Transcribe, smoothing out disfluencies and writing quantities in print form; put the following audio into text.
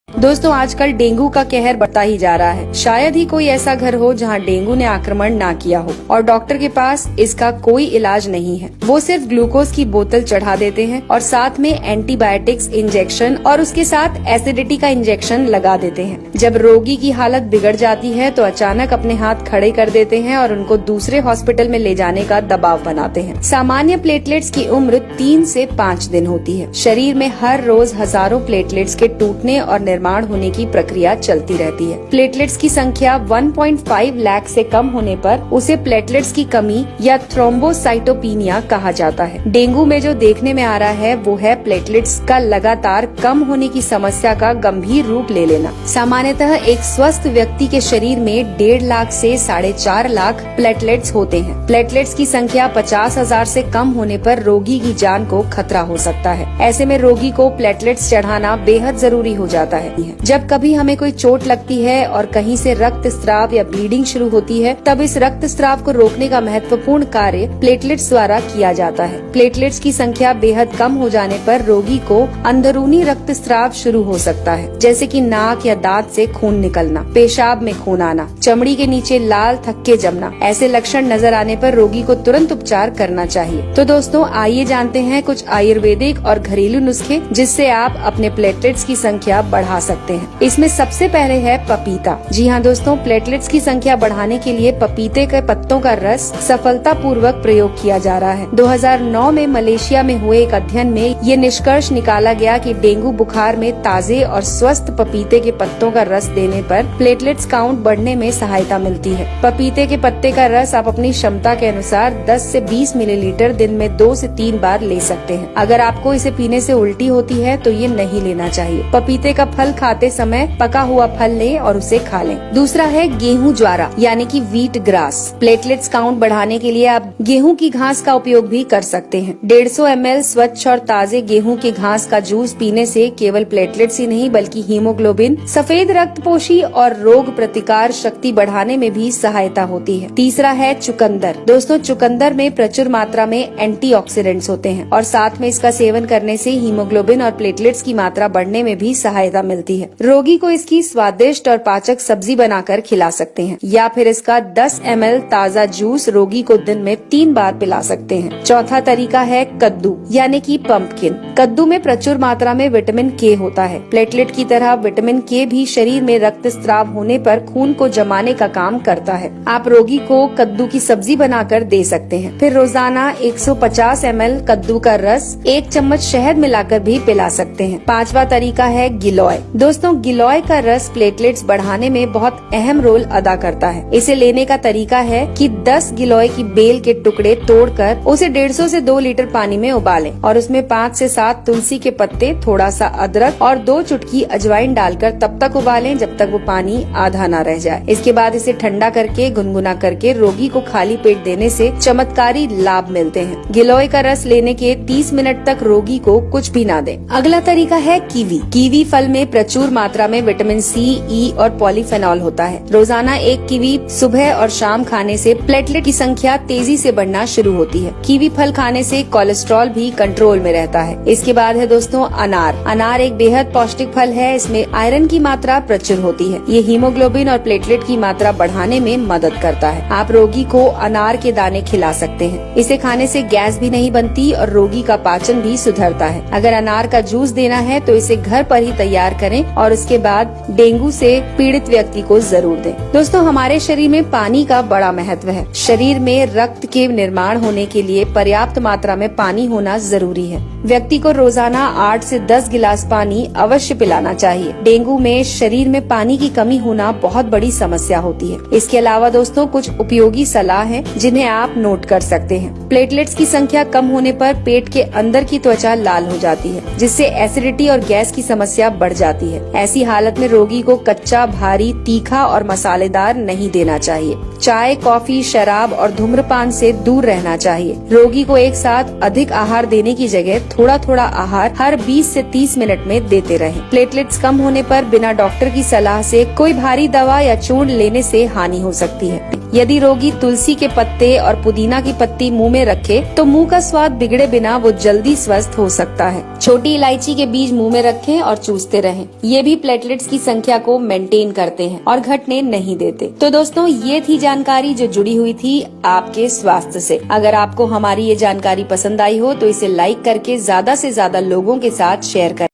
दोस्तों आजकल डेंगू का कहर बढ़ता ही जा रहा है। शायद ही कोई ऐसा घर हो जहां डेंगू ने आक्रमण ना किया हो और डॉक्टर के पास इसका कोई इलाज नहीं है। वो सिर्फ ग्लूकोज की बोतल चढ़ा देते हैं और साथ में एंटीबायोटिक्स इंजेक्शन और उसके साथ एसिडिटी का इंजेक्शन लगा देते हैं। जब रोगी की हालत बिगड़ जाती है तो अचानक अपने हाथ खड़े कर देते हैं और उनको दूसरे हॉस्पिटल में ले जाने का दबाव बनाते हैं। सामान्य प्लेटलेट्स की उम्र 3 से 5 दिन होती है। शरीर में हर रोज हजारों प्लेटलेट्स के टूटने और निर्माण होने की प्रक्रिया चलती रहती है। प्लेटलेट्स की संख्या 1.5 लाख से कम होने पर उसे प्लेटलेट्स की कमी या थ्रोम्बोसाइटोपिनिया कहा जाता है। डेंगू में जो देखने में आ रहा है वो है प्लेटलेट्स का लगातार कम होने की समस्या का गंभीर रूप ले लेना। सामान्यतः एक स्वस्थ व्यक्ति के शरीर में 1.5 लाख से 4.5 लाख प्लेटलेट्स होते हैं। प्लेटलेट्स की संख्या 50,000 से कम होने पर रोगी की जान को खतरा हो सकता है। ऐसे में रोगी को प्लेटलेट्स चढ़ाना बेहद जरूरी हो जाता है। जब कभी हमें कोई चोट लगती है और कहीं से रक्त स्राव या ब्लीडिंग शुरू होती है, तब इस रक्त स्राव को रोकने का महत्वपूर्ण कार्य प्लेटलेट्स द्वारा किया जाता है। प्लेटलेट्स की संख्या बेहद कम हो जाने पर रोगी को अंदरूनी रक्त स्राव शुरू हो सकता है, जैसे कि नाक या दांत से खून निकलना, पेशाब में खून आना, चमड़ी के नीचे लाल थक्के जमना। ऐसे लक्षण नजर आने पर रोगी को तुरंत उपचार करना चाहिए। तो दोस्तों आइए जानते हैं कुछ आयुर्वेदिक और घरेलू नुस्खे जिससे आप अपने प्लेटलेट्स की संख्या बढ़ा सकते हैं। इसमें सबसे पहले है पपीता। जी हाँ दोस्तों, प्लेटलेट्स की संख्या बढ़ाने के लिए पपीते के पत्तों का रस सफलतापूर्वक प्रयोग किया जा रहा है। 2009 में मलेशिया में हुए एक अध्ययन में ये निष्कर्ष निकाला गया कि डेंगू बुखार में ताजे और स्वस्थ पपीते के पत्तों का रस देने पर प्लेटलेट्स काउंट बढ़ने में सहायता मिलती है। पपीते के पत्ते का रस आप अपनी क्षमता के अनुसार 10 से 20 मिलीलीटर दिन में 2 से 3 बार ले सकते हैं। अगर आपको इसे पीने से उल्टी होती है तो ये नहीं लेना चाहिए। पपीते का फल खाते समय पका हुआ फल लें और उसे खा लें। दूसरा है गेहूं ज्वारा यानी कि व्हीट ग्रास। प्लेटलेट्स काउंट बढ़ाने के लिए आप गेहूं की घास का उपयोग भी कर सकते हैं। 150 ml स्वच्छ और ताजे गेहूं के घास का जूस पीने से केवल प्लेटलेट्स ही नहीं बल्कि हीमोग्लोबिन, सफेद रक्तपोशी और रोग प्रतिकार शक्ति बढ़ाने में भी सहायता होती है। तीसरा है चुकंदर। दोस्तों चुकंदर में प्रचुर मात्रा में एंटीऑक्सीडेंट्स होते हैं और साथ में इसका सेवन करने से हीमोग्लोबिन और प्लेटलेट्स की मात्रा बढ़ने में भी सहायता मिलती है। रोगी को इसकी स्वादिष्ट और पाचक सब्जी बनाकर खिला सकते हैं या फिर इसका 10 ml ताज़ा जूस रोगी को दिन में 3 बार पिला सकते हैं। चौथा तरीका है कद्दू यानी कि पंपकिन। कद्दू में प्रचुर मात्रा में विटामिन के होता है। प्लेटलेट की तरह विटामिन के भी शरीर में रक्त स्राव होने पर खून को जमाने का काम करता है। आप रोगी को कद्दू की सब्जी बनाकर दे सकते हैं। फिर रोजाना 150 ml कद्दू का रस 1 चम्मच शहद मिलाकर भी पिला सकते हैं। पांचवा तरीका है गिलोय। दोस्तों गिलोय का रस प्लेटलेट्स बढ़ाने में बहुत अहम रोल अदा करता है। इसे लेने का तरीका है कि 10 गिलोय की बेल के टुकड़े तोड़कर उसे 150 से 2 लीटर पानी में उबालें और उसमें 5 से 7 तुलसी के पत्ते, थोड़ा सा अदरक और 2 चुटकी अजवाइन डालकर तब तक उबालें जब तक वो पानी आधा न रह जाए। इसके बाद इसे ठंडा करके गुनगुना करके रोगी को खाली पेट देने से चमत्कारी लाभ मिलते हैं। गिलोय का रस लेने के 30 मिनट तक रोगी को कुछ भी न दें। अगला तरीका है कीवी। कीवी फल में प्रचुर मात्रा में विटामिन सी, ई और पॉलीफेनॉल होता है। रोजाना 1 कीवी सुबह और शाम खाने से प्लेटलेट की संख्या तेजी से बढ़ना शुरू होती है। कीवी फल खाने से कोलेस्ट्रॉल भी कंट्रोल में रहता है। इसके बाद है दोस्तों अनार। अनार एक बेहद पौष्टिक फल है। इसमें आयरन की मात्रा प्रचुर होती है। ये हीमोग्लोबिन और प्लेटलेट की मात्रा बढ़ाने में मदद करता है। आप रोगी को अनार के दाने खिला सकते हैं। इसे खाने से गैस भी नहीं बनती और रोगी का पाचन भी सुधरता है। अगर अनार का जूस देना है तो इसे घर पर ही तैयार करें और उसके बाद डेंगू से पीड़ित व्यक्ति को जरूर दें। दोस्तों हमारे शरीर में पानी का बड़ा महत्व है। शरीर में रक्त के निर्माण होने के लिए पर्याप्त मात्रा में पानी होना जरूरी है। व्यक्ति को रोजाना 8 से 10 गिलास पानी अवश्य पिलाना चाहिए। डेंगू में शरीर में पानी की कमी होना बहुत बड़ी समस्या होती है। इसके अलावा दोस्तों कुछ उपयोगी सलाह है जिन्हें आप नोट कर सकते हैं। प्लेटलेट्स की संख्या कम होने पर पेट के अंदर की त्वचा लाल हो जाती है, जिससे एसिडिटी और गैस की समस्या बढ़ जाती है। ऐसी हालत में रोगी को कच्चा, भारी, तीखा और मसालेदार नहीं देना चाहिए। चाय, कॉफी, शराब और धूम्रपान से दूर रहना चाहिए। रोगी को एक साथ अधिक आहार देने की जगह थोड़ा थोड़ा आहार हर 20 से 30 मिनट में देते रहें। प्लेटलेट्स कम होने पर बिना डॉक्टर की सलाह से कोई भारी दवा या चूर्ण लेने से हानि हो सकती है। यदि रोगी तुलसी के पत्ते और पुदीना की पत्ती मुंह में रखे तो मुंह का स्वाद बिगड़े बिना वो जल्दी स्वस्थ हो सकता है। छोटी इलायची के बीज मुंह में रखें और चूसते रहें। ये भी प्लेटलेट्स की संख्या को मेंटेन करते हैं और घटने नहीं देते। तो दोस्तों, ये थी जानकारी जो जुड़ी हुई थी आपके स्वास्थ्य से। अगर आपको हमारी ये जानकारी पसंद आई हो तो इसे लाइक करके ज्यादा से ज्यादा लोगों के साथ शेयर करें।